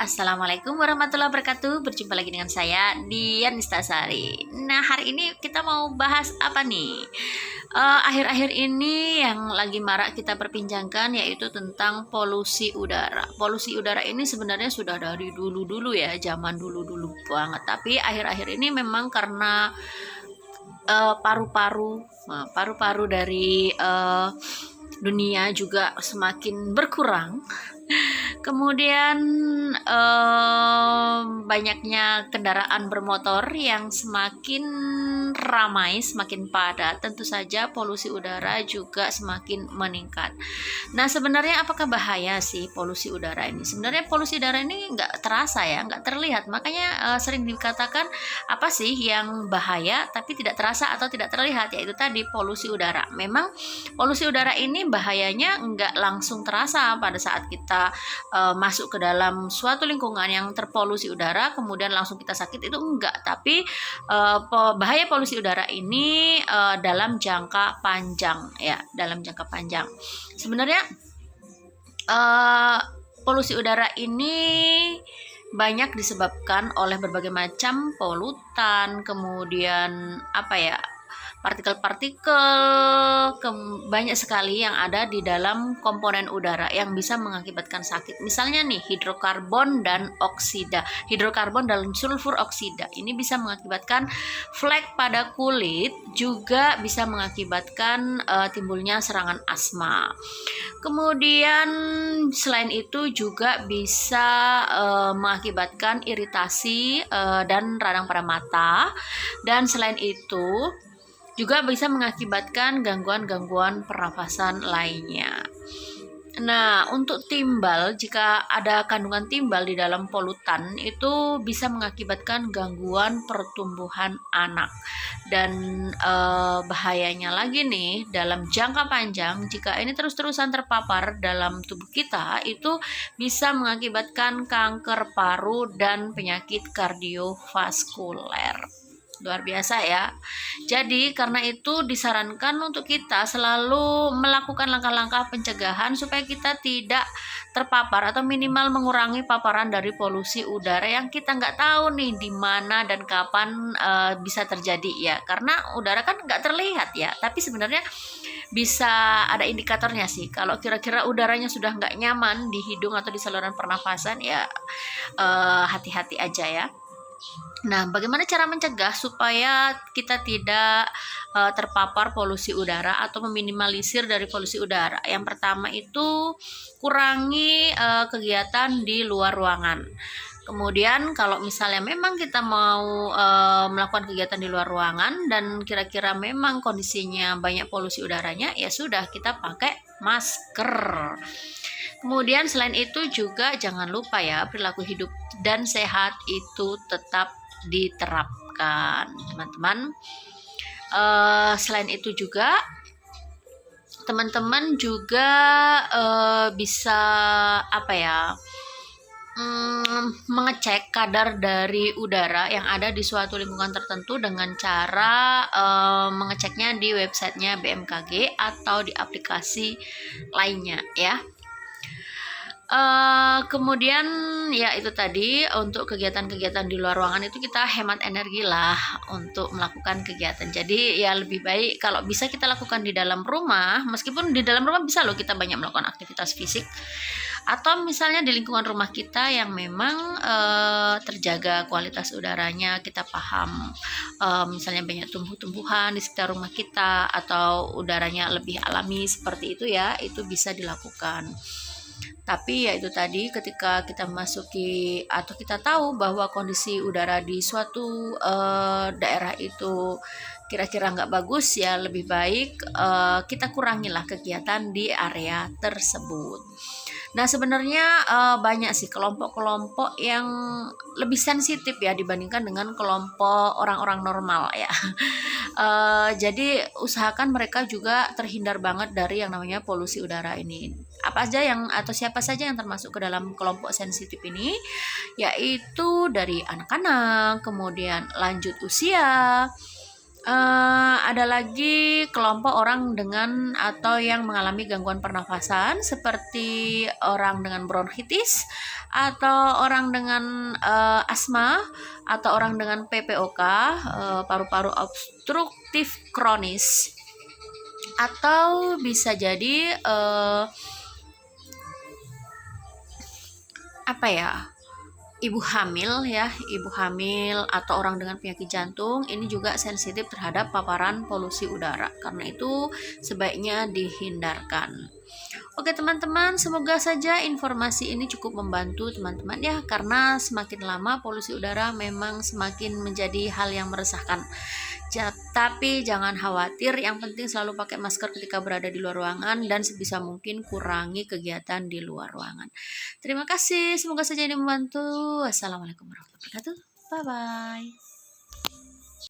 Assalamualaikum warahmatullahi wabarakatuh. Berjumpa lagi dengan saya Dian Nistasari. Nah, hari ini kita mau bahas apa nih? Akhir-akhir ini yang lagi marak kita perbincangkan yaitu tentang polusi udara. Polusi udara ini sebenarnya sudah dari dulu-dulu ya, zaman dulu-dulu banget. Tapi akhir-akhir ini memang karena paru-paru dari dunia juga semakin berkurang. Kemudian banyaknya kendaraan bermotor yang semakin ramai, semakin padat, tentu saja polusi udara juga semakin meningkat. Nah, sebenarnya apakah bahaya sih polusi udara ini? Sebenarnya polusi udara ini nggak terasa ya, nggak terlihat. Makanya sering dikatakan apa sih yang bahaya tapi tidak terasa atau tidak terlihat, yaitu tadi polusi udara. Memang polusi udara ini bahayanya nggak langsung terasa pada saat kita masuk ke dalam suatu lingkungan yang terpolusi udara kemudian langsung kita sakit, itu enggak. Tapi bahaya polusi udara ini dalam jangka panjang ya, dalam jangka panjang. Sebenarnya polusi udara ini banyak disebabkan oleh berbagai macam polutan, kemudian partikel-partikel, banyak sekali yang ada di dalam komponen udara yang bisa mengakibatkan sakit. Misalnya nih, hidrokarbon dan sulfur oksida ini bisa mengakibatkan flek pada kulit, juga bisa mengakibatkan timbulnya serangan asma. Kemudian selain itu juga bisa mengakibatkan iritasi dan radang pada mata, dan selain itu juga bisa mengakibatkan gangguan-gangguan pernafasan lainnya. Nah, untuk timbal, jika ada kandungan timbal di dalam polutan, itu bisa mengakibatkan gangguan pertumbuhan anak. Dan bahayanya lagi nih, dalam jangka panjang, jika ini terus-terusan terpapar dalam tubuh kita, itu bisa mengakibatkan kanker paru dan penyakit kardiovaskuler. Luar biasa ya. Jadi karena itu disarankan untuk kita selalu melakukan langkah-langkah pencegahan supaya kita tidak terpapar atau minimal mengurangi paparan dari polusi udara yang kita nggak tahu nih di mana dan kapan bisa terjadi ya. Karena udara kan nggak terlihat ya, tapi sebenarnya bisa ada indikatornya sih. Kalau kira-kira udaranya sudah nggak nyaman di hidung atau di saluran pernafasan ya, hati-hati aja ya. Nah, bagaimana cara mencegah supaya kita tidak terpapar polusi udara atau meminimalisir dari polusi udara? Yang pertama itu kurangi kegiatan di luar ruangan. Kemudian kalau misalnya memang kita mau melakukan kegiatan di luar ruangan dan kira-kira memang kondisinya banyak polusi udaranya, ya sudah, kita pakai masker. Kemudian selain itu juga jangan lupa ya, perilaku hidup dan sehat itu tetap diterapkan, teman-teman. Selain itu juga teman-teman juga bisa mengecek kadar dari udara yang ada di suatu lingkungan tertentu dengan cara mengeceknya di websitenya BMKG atau di aplikasi lainnya ya. Kemudian ya itu tadi, untuk kegiatan-kegiatan di luar ruangan itu kita hemat energi lah untuk melakukan kegiatan. Jadi ya lebih baik kalau bisa kita lakukan di dalam rumah, meskipun di dalam rumah bisa loh kita banyak melakukan aktivitas fisik, atau misalnya di lingkungan rumah kita yang memang terjaga kualitas udaranya, kita paham misalnya banyak tumbuh-tumbuhan di sekitar rumah kita atau udaranya lebih alami seperti itu ya, itu bisa dilakukan. Tapi ya itu tadi, ketika kita masuki atau kita tahu bahwa kondisi udara di suatu daerah itu kira-kira nggak bagus, ya lebih baik kita kurangilah kegiatan di area tersebut. Nah, sebenarnya banyak sih kelompok-kelompok yang lebih sensitif ya dibandingkan dengan kelompok orang-orang normal ya. Jadi usahakan mereka juga terhindar banget dari yang namanya polusi udara ini. Siapa saja yang termasuk ke dalam kelompok sensitif ini, yaitu dari anak-anak, kemudian lanjut usia, Ada lagi kelompok orang dengan atau yang mengalami gangguan pernafasan seperti orang dengan bronkitis atau orang dengan asma atau orang dengan PPOK, paru-paru obstruktif kronis, atau bisa jadi apa ya? Ibu hamil ya, ibu hamil atau orang dengan penyakit jantung ini juga sensitif terhadap paparan polusi udara. Karena itu sebaiknya dihindarkan. Oke teman-teman, semoga saja informasi ini cukup membantu teman-teman ya, karena semakin lama polusi udara memang semakin menjadi hal yang meresahkan. Tapi jangan khawatir, yang penting selalu pakai masker ketika berada di luar ruangan dan sebisa mungkin kurangi kegiatan di luar ruangan. Terima kasih, semoga saja ini membantu. Wassalamualaikum warahmatullahi wabarakatuh. Bye bye.